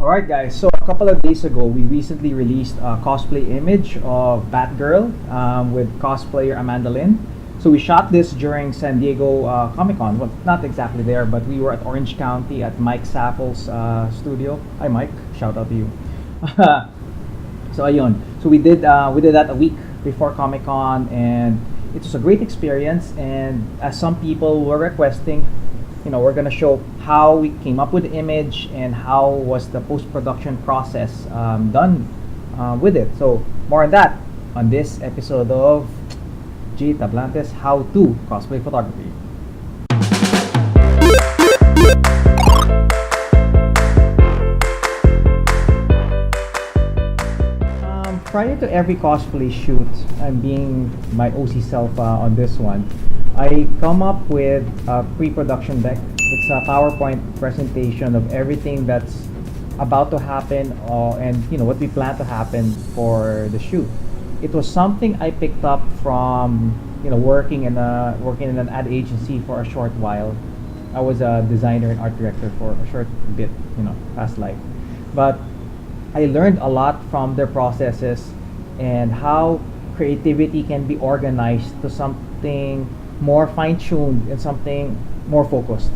Alright guys, so a couple of days ago we recently released a cosplay image of Batgirl with cosplayer Amanda Lynn. So we shot this during San Diego Comic Con. Well, not exactly there, but we were at Orange County at Mike Sapple's studio. Hi Mike, shout out to you. So ayun. So we did that a week before Comic Con, and it was a great experience. And as some people were requesting, we're gonna show how we came up with the image and how was the post-production process done with it. So more on that on this episode of Tablante's How to Cosplay Photography. Prior to every cosplay shoot, I'm being my OC self on this one. I come up with a pre-production deck. It's a PowerPoint presentation of everything that's about to happen and what we plan to happen for the shoot. It was something I picked up from working in an ad agency for a short while. I was a designer and art director for a short bit, past life. But I learned a lot from their processes and how creativity can be organized to something more fine-tuned and something more focused.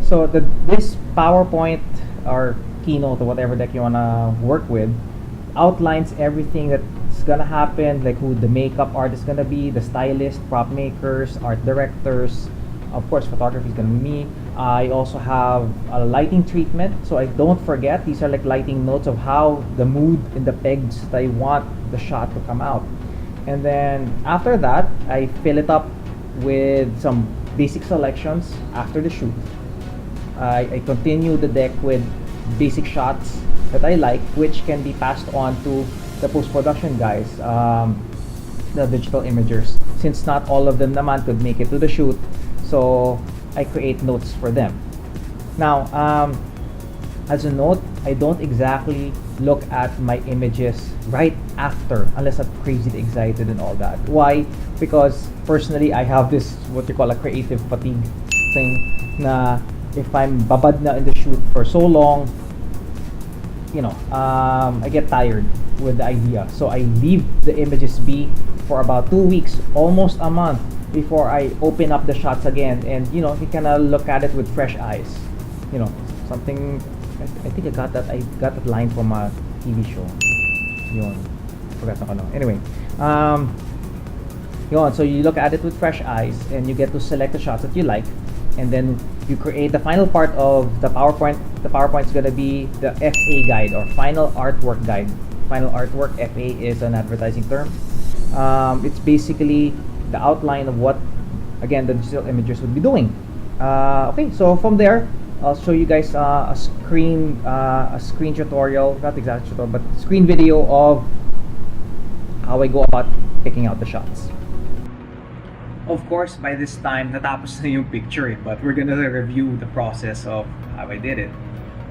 So this PowerPoint or keynote or whatever deck you want to work with outlines everything that's going to happen, like who the makeup artist is going to be, the stylist, prop makers, art directors. Of course, photography is going to be me. I also have a lighting treatment, so I don't forget, these are like lighting notes of how the mood and the pegs that I want the shot to come out. And then after that, I fill it up with some basic selections after the shoot. I continue the deck with basic shots that I like, which can be passed on to the post-production guys, the digital imagers, since not all of them naman could make it to the shoot. So I create notes for them. Now, as a note, I don't exactly look at my images right after unless I'm crazy excited and all that. Why? Because personally, I have this what you call a creative fatigue thing. Na if I'm babad na in the shoot for so long, I get tired with the idea. So I leave the images be for about 2 weeks, almost a month, before I open up the shots again, and you kind of look at it with fresh eyes. Something. I think I got that line from a TV show. Yun. Forgot na ko no. Anyway, so you look at it with fresh eyes, and you get to select the shots that you like, and then you create the final part of the PowerPoint. The PowerPoint is gonna be the FA guide or final artwork guide. Final artwork, FA is an advertising term. It's basically the outline of what, again, the digital imagers would be doing. Okay, so from there, I'll show you guys a screen tutorial, not exactly tutorial, but screen video of how I go about picking out the shots. Of course, by this time, natapos na yung picture, but we're gonna review the process of how I did it.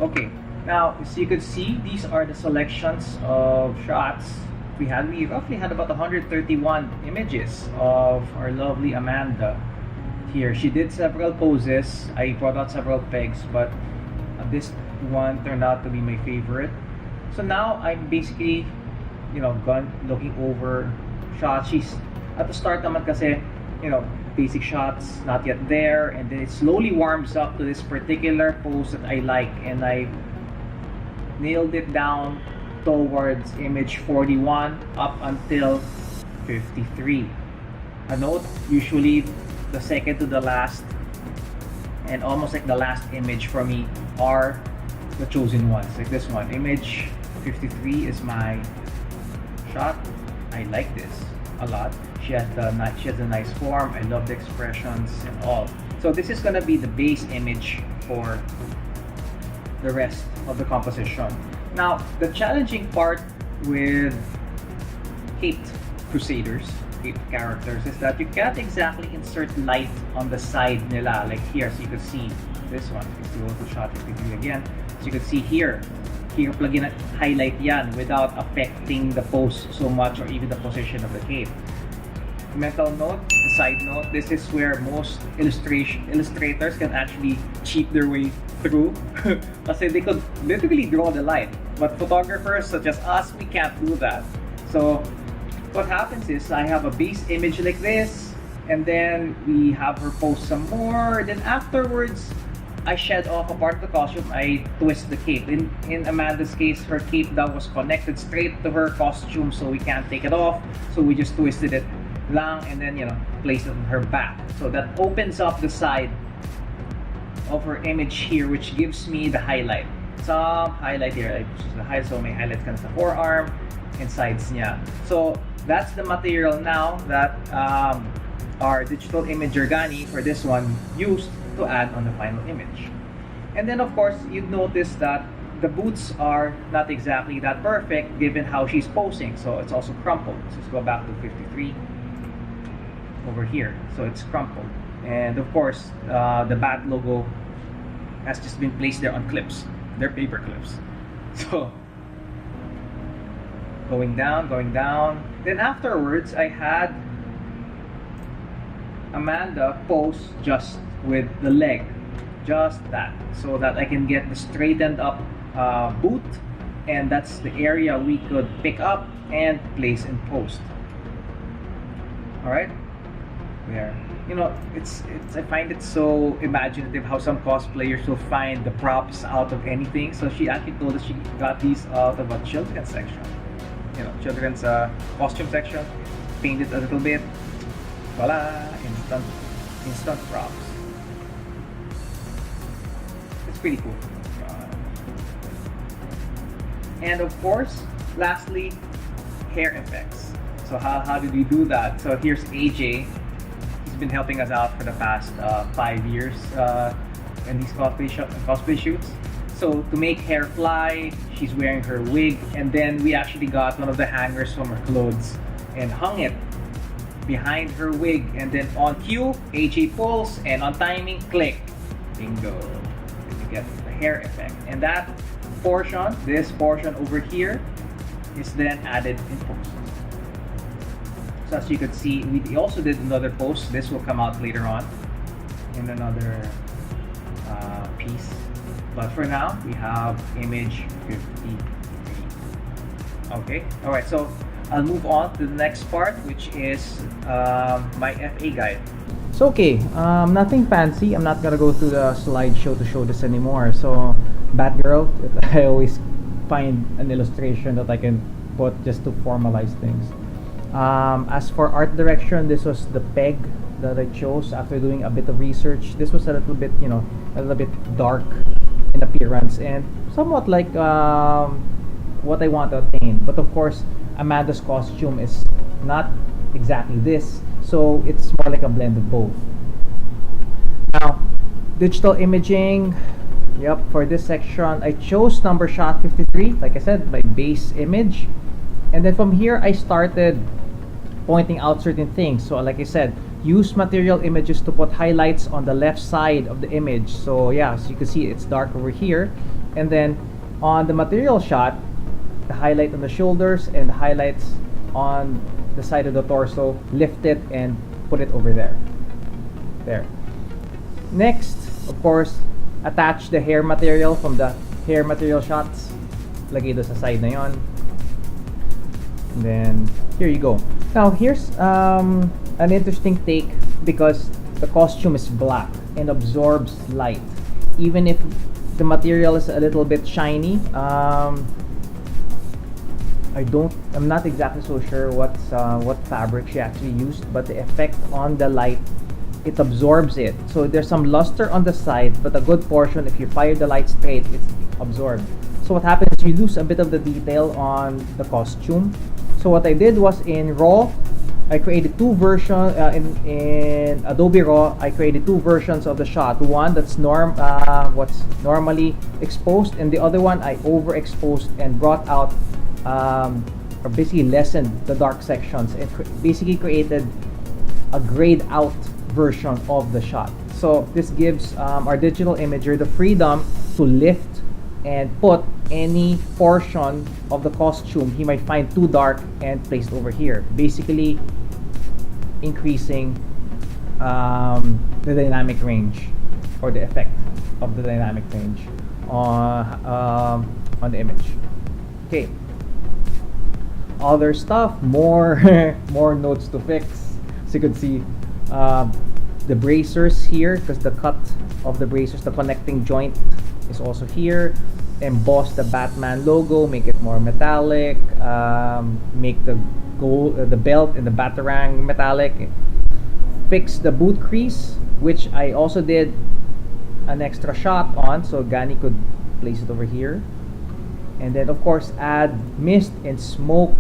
Okay, now, as you could see, these are the selections of shots. We roughly had about 131 images of our lovely Amanda here. She did several poses. I brought out several pegs, but this one turned out to be my favorite. So now I'm basically, looking over shots. She's at the start naman kasi, basic shots, not yet there, and then it slowly warms up to this particular pose that I like, and I nailed it down towards image 41 up until 53. A note, usually the second to the last and almost like the last image for me are the chosen ones, like this one. Image 53 is my shot. I like this a lot. She has a nice form. I love the expressions and all. So this is gonna be the base image for the rest of the composition. Now, the challenging part with Caped Crusaders, Caped characters, is that you can't exactly insert light on the side nila, like here. So you can see this one. If you go to shot 53 again, so you can see here plug in a highlight yan without affecting the pose so much or even the position of the cape. Mental note, the side note, this is where most illustrators can actually cheat their way through. Kasi they could literally draw the light. But photographers such as us, we can't do that. So what happens is I have a base image like this, and then we have her post some more. Then afterwards, I shed off a part of the costume. I twist the cape. In Amanda's case, her cape that was connected straight to her costume, so we can't take it off. So we just twisted it lang and then, you know, placed it on her back. So that opens up the side of her image here, which gives me the highlight. Some highlight here. I choose the highlight, so may highlights kind of the forearm and sides niya. So that's the material now that our digital imager Gani for this one used to add on the final image. And then of course you'd notice that the boots are not exactly that perfect given how she's posing, so it's also crumpled. So let's go back to 53 over here, so it's crumpled. And of course the Bat logo has just been placed there on clips. They're paper clips. So going down. Then afterwards I had Amanda pose just with the leg, just that, so that I can get the straightened up boot, and that's the area we could pick up and place in post. Alright, there. You know, it's I find it so imaginative how some cosplayers will find the props out of anything. So she actually told us she got these out of a children's section, you know, children's costume section, painted a little bit, voila, instant props. It's pretty cool. And of course, lastly, hair effects. So how did we do that? So here's AJ. He's been helping us out for the past 5 years in these cosplay shoots. So to make hair fly, she's wearing her wig, and then we actually got one of the hangers from her clothes and hung it behind her wig, and then on cue, AJ pulls, and on timing, click, bingo. Then you get the hair effect. And that portion, this portion over here, is then added in post. So as you could see, we also did another post. This will come out later on in another piece. But for now, we have image 53. Okay, alright, so I'll move on to the next part, which is my FA guide. So okay, nothing fancy. I'm not gonna go through the slideshow to show this anymore. So Batgirl, I always find an illustration that I can put just to formalize things. As for art direction, this was the peg that I chose after doing a bit of research. This was a little bit, you know, a little bit dark in appearance and somewhat like what I want to attain. But of course, Amanda's costume is not exactly this, so it's more like a blend of both. Now, digital imaging. Yep, for this section, I chose number shot 53, like I said, my base image. And then from here, I started pointing out certain things. So like I said, use material images to put highlights on the left side of the image. So yeah, so you can see it's dark over here. And then on the material shot, the highlight on the shoulders and the highlights on the side of the torso, lift it and put it over there. There. Next, of course, attach the hair material from the hair material shots. Lagay doon sa side na yon. And then, here you go. Now, here's an interesting take because the costume is black and absorbs light. Even if the material is a little bit shiny, I'm not exactly so sure what fabric she actually used, but the effect on the light, it absorbs it. So there's some luster on the side, but a good portion, if you fire the light straight, it's absorbed. So what happens is you lose a bit of the detail on the costume. So what I did was in RAW, I created two versions, in Adobe RAW, I created two versions of the shot. One that's what's normally exposed, and the other one I overexposed and brought out, or basically lessened the dark sections and basically created a grayed out version of the shot. So this gives our digital imager the freedom to lift and put any portion of the costume he might find too dark and placed over here, basically increasing the dynamic range or the effect of the dynamic range on the image. Okay. Other stuff, more more notes to fix. So you could see the bracers here, because the cut of the bracers, the connecting joint is also here. Emboss the Batman logo, make it more metallic. Make the belt and the Batarang metallic. Fix the boot crease, which I also did an extra shot on, so Gani could place it over here. And then of course add mist and smoke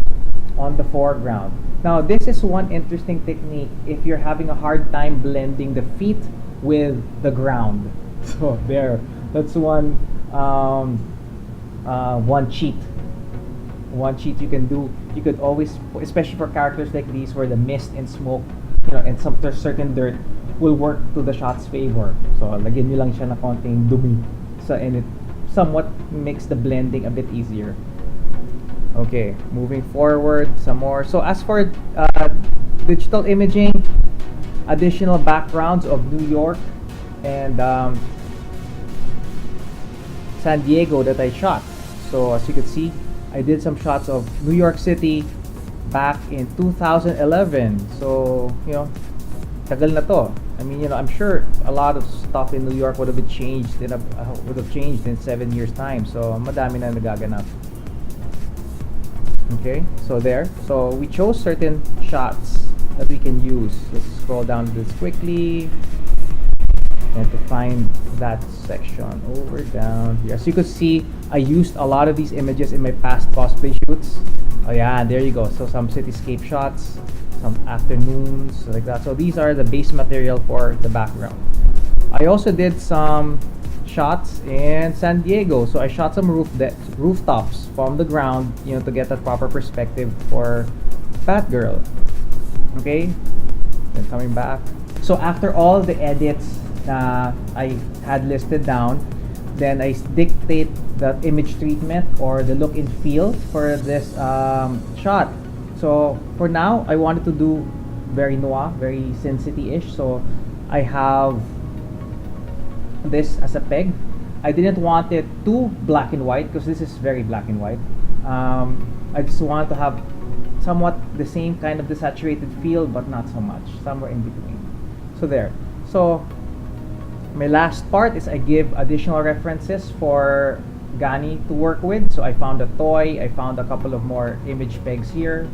on the foreground. Now this is one interesting technique if you're having a hard time blending the feet with the ground. So there, that's one cheat you can do. You could always, especially for characters like these where the mist and smoke, and some certain dirt will work to the shot's favor. So lagyan nyo lang siya na konting dumi, so and it somewhat makes the blending a bit easier. Okay, moving forward some more. So as for digital imaging, additional backgrounds of New York and San Diego that I shot. So as you can see, I did some shots of New York City back in 2011. So, tagal na to. I mean, I'm sure a lot of stuff in New York would have changed in 7 years time. So, madami na nagaganap. Okay, so there. So, we chose certain shots that we can use. Let's scroll down this quickly. And to find that section over down here. As you could see, I used a lot of these images in my past cosplay shoots. Oh yeah, there you go. So some cityscape shots, some afternoons, like that. So these are the base material for the background. I also did some shots in San Diego. So I shot some rooftops from the ground, to get that proper perspective for Batgirl. Okay, then coming back. So after all the edits I had listed down, then I dictate the image treatment or the look and feel for this shot. So for now, I wanted to do very noir, very Sin City-ish. So I have this as a peg. I didn't want it too black and white because this is very black and white. I just wanted to have somewhat the same kind of desaturated feel, but not so much, somewhere in between. So there. So my last part is I give additional references for Gani to work with. So I found a toy, I found a couple of more image pegs here.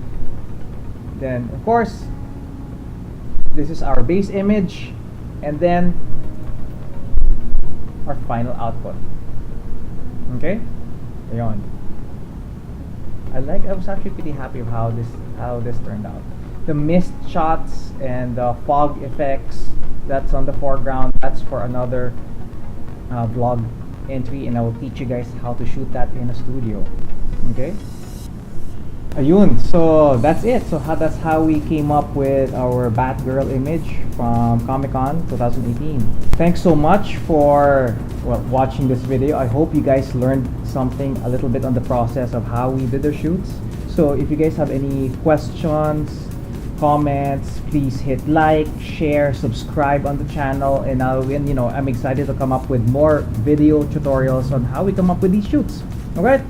Then of course, this is our base image, and then our final output. Okay? Ayun. I was actually pretty happy with how this turned out. The mist shots and the fog effects, that's on the foreground. That's for another vlog entry, and I will teach you guys how to shoot that in a studio. Okay? Ayun, so that's it. So that's how we came up with our Batgirl image from Comic-Con 2018. Thanks so much for watching this video. I hope you guys learned something a little bit on the process of how we did our shoots. So if you guys have any questions, comments, please hit like, share, subscribe on the channel, and I'm excited to come up with more video tutorials on how we come up with these shoots. Alright,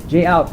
Jay out.